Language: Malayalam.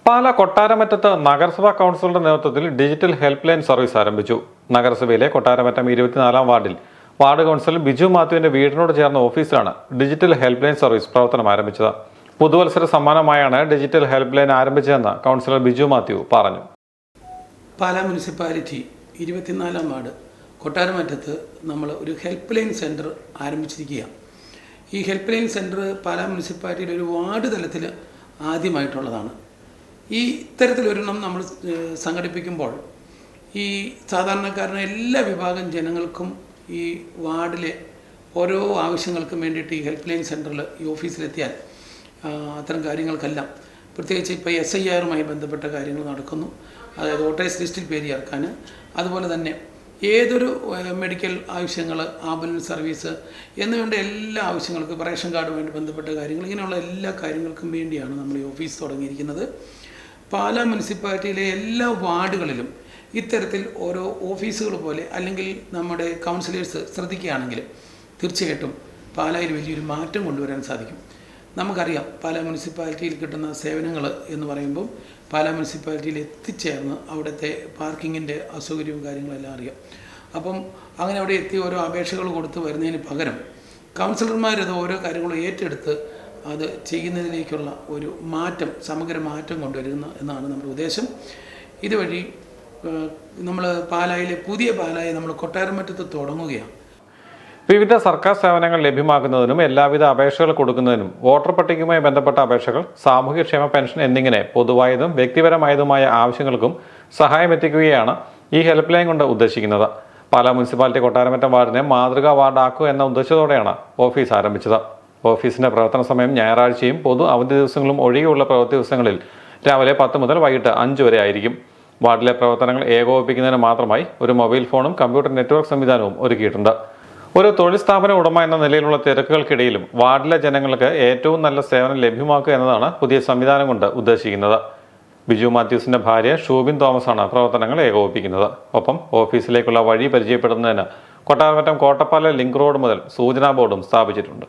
പാല കൊട്ടാരമറ്റത്ത് നഗരസഭാ കൗൺസിലറുടെ നേതൃത്വത്തിൽ ഡിജിറ്റൽ ഹെൽപ്പ് ലൈൻ സർവീസ് ആരംഭിച്ചു. നഗരസഭയിലെ കൊട്ടാരമറ്റം 24 വാർഡിൽ വാർഡ് കൗൺസിലർ ബിജു മാത്യുവിന്റെ വീടിനോട് ചേർന്ന ഓഫീസിലാണ് ഡിജിറ്റൽ ഹെൽപ്പ് ലൈൻ സർവീസ് പ്രവർത്തനം ആരംഭിച്ചത്. പുതുവത്സര സമ്മാനമായാണ് ഡിജിറ്റൽ ഹെൽപ്പ് ലൈൻ ആരംഭിച്ചതെന്ന് കൗൺസിലർ ബിജു മാത്യു പറഞ്ഞു. പാല മുനിസിപ്പാലിറ്റി 24 വാർഡ് കൊട്ടാരമറ്റത്ത് നമ്മൾ ഒരു ഹെൽപ്പ് ലൈൻ സെൻറ്റർ ആരംഭിച്ചിരിക്കുകയാണ്. ഈ ഹെൽപ്പ് ലൈൻ സെൻറ്റർ പാല മുനിസിപ്പാലിറ്റിയുടെ ഒരു വാർഡ് തലത്തിൽ ആദ്യമായിട്ടുള്ളതാണ്. ഈ ഇത്തരത്തിലൊരെണ്ണം നമ്മൾ സംഘടിപ്പിക്കുമ്പോൾ ഈ സാധാരണക്കാരന് എല്ലാ വിഭാഗം ജനങ്ങൾക്കും ഈ വാർഡിലെ ഓരോ ആവശ്യങ്ങൾക്കും വേണ്ടിയിട്ട് ഈ ഹെൽപ്പ് ലൈൻ സെൻറ്ററിൽ ഈ ഓഫീസിലെത്തിയാൽ അത്തരം കാര്യങ്ങൾക്കെല്ലാം പ്രത്യേകിച്ച് ഇപ്പോൾ SIR ബന്ധപ്പെട്ട കാര്യങ്ങൾ നടക്കുന്നു. അതായത് വോട്ടേഴ്സ് ലിസ്റ്റിൽ പേര് ചേർക്കാൻ, അതുപോലെ തന്നെ ഏതൊരു മെഡിക്കൽ ആവശ്യങ്ങൾ, ആംബുലൻസ് സർവീസ് എന്നുവേണ്ട എല്ലാ ആവശ്യങ്ങൾക്കും, റേഷൻ കാർഡുമായിട്ട് ബന്ധപ്പെട്ട കാര്യങ്ങൾ, ഇങ്ങനെയുള്ള എല്ലാ കാര്യങ്ങൾക്കും വേണ്ടിയാണ് നമ്മൾ ഈ ഓഫീസ് തുടങ്ങിയിരിക്കുന്നത്. പാല മുനിസിപ്പാലിറ്റിയിലെ എല്ലാ വാർഡുകളിലും ഇത്തരത്തിൽ ഓരോ ഓഫീസുകൾ പോലെ അല്ലെങ്കിൽ നമ്മുടെ കൗൺസിലേഴ്സ് ശ്രദ്ധിക്കുകയാണെങ്കിൽ തീർച്ചയായിട്ടും പാലായിൽ വലിയൊരു മാറ്റം കൊണ്ടുവരാൻ സാധിക്കും. നമുക്കറിയാം പാല മുനിസിപ്പാലിറ്റിയിൽ കിട്ടുന്ന സേവനങ്ങൾ എന്ന് പറയുമ്പോൾ പാല മുനിസിപ്പാലിറ്റിയിൽ എത്തിച്ചേർന്ന് അവിടുത്തെ പാർക്കിങ്ങിൻ്റെ അസൗകര്യവും കാര്യങ്ങളെല്ലാം അറിയാം. അപ്പം അങ്ങനെ അവിടെ എത്തി ഓരോ അപേക്ഷകൾ കൊടുത്ത് വരുന്നതിന് പകരം കൗൺസിലർമാരത് ഓരോ കാര്യങ്ങളും ഏറ്റെടുത്ത് അത് ചെയ്യുന്നതിലേക്കുള്ള ഒരു മാറ്റം, സമഗ്ര മാറ്റം കൊണ്ടുവരുന്ന എന്നാണ് നമ്മുടെ ഉദ്ദേശം. ഇതുവഴി നമ്മൾ പാലായിലെ പുതിയ പാലായി നമ്മൾ കൊട്ടാരമറ്റത്ത് തുടങ്ങുകയാണ്. വിവിധ സർക്കാർ സേവനങ്ങൾ ലഭ്യമാക്കുന്നതിനും എല്ലാവിധ അപേക്ഷകൾ കൊടുക്കുന്നതിനും വോട്ടർ പട്ടികയുമായി ബന്ധപ്പെട്ട അപേക്ഷകൾ, സാമൂഹ്യക്ഷേമ പെൻഷൻ എന്നിങ്ങനെ പൊതുവായതും വ്യക്തിപരമായതുമായ ആവശ്യങ്ങൾക്കും സഹായം എത്തിക്കുകയാണ് ഈ ഹെൽപ്പ് ലൈൻ കൊണ്ട് ഉദ്ദേശിക്കുന്നത്. പാലാ മുനിസിപ്പാലിറ്റി കൊട്ടാരമറ്റം വാർഡിനെ മാതൃകാ വാർഡാക്കുക എന്ന ഉദ്ദേശത്തോടെയാണ് ഓഫീസ് ആരംഭിച്ചത്. ഓഫീസിന്റെ പ്രവർത്തന സമയം ഞായറാഴ്ചയും പൊതു അവധി ദിവസങ്ങളും ഒഴികെയുള്ള പ്രവൃത്തി ദിവസങ്ങളിൽ രാവിലെ 10 മുതൽ വൈകിട്ട് 5 വരെ ആയിരിക്കും. വാർഡിലെ പ്രവർത്തനങ്ങൾ ഏകോപിപ്പിക്കുന്നതിന് മാത്രമായി ഒരു മൊബൈൽ ഫോണും കമ്പ്യൂട്ടർ നെറ്റ്വർക്ക് സംവിധാനവും ഒരുക്കിയിട്ടുണ്ട്. ഒരു തൊഴിൽ സ്ഥാപന ഉടമ എന്ന നിലയിലുള്ള തിരക്കുകൾക്കിടയിലും വാർഡിലെ ജനങ്ങൾക്ക് ഏറ്റവും നല്ല സേവനം ലഭ്യമാക്കുക എന്നതാണ് പുതിയ സംവിധാനം കൊണ്ട് ഉദ്ദേശിക്കുന്നത്. ബിജു മാത്യൂസിന്റെ ഭാര്യ ഷൂബിൻ തോമസാണ് പ്രവർത്തനങ്ങൾ ഏകോപിപ്പിക്കുന്നത്. ഒപ്പം ഓഫീസിലേക്കുള്ള വഴി പരിചയപ്പെടുന്നതിന് കൊട്ടാരമറ്റം കോട്ടപ്പാല ലിങ്ക് റോഡ് മുതൽ സൂചനാ ബോർഡും സ്ഥാപിച്ചിട്ടുണ്ട്.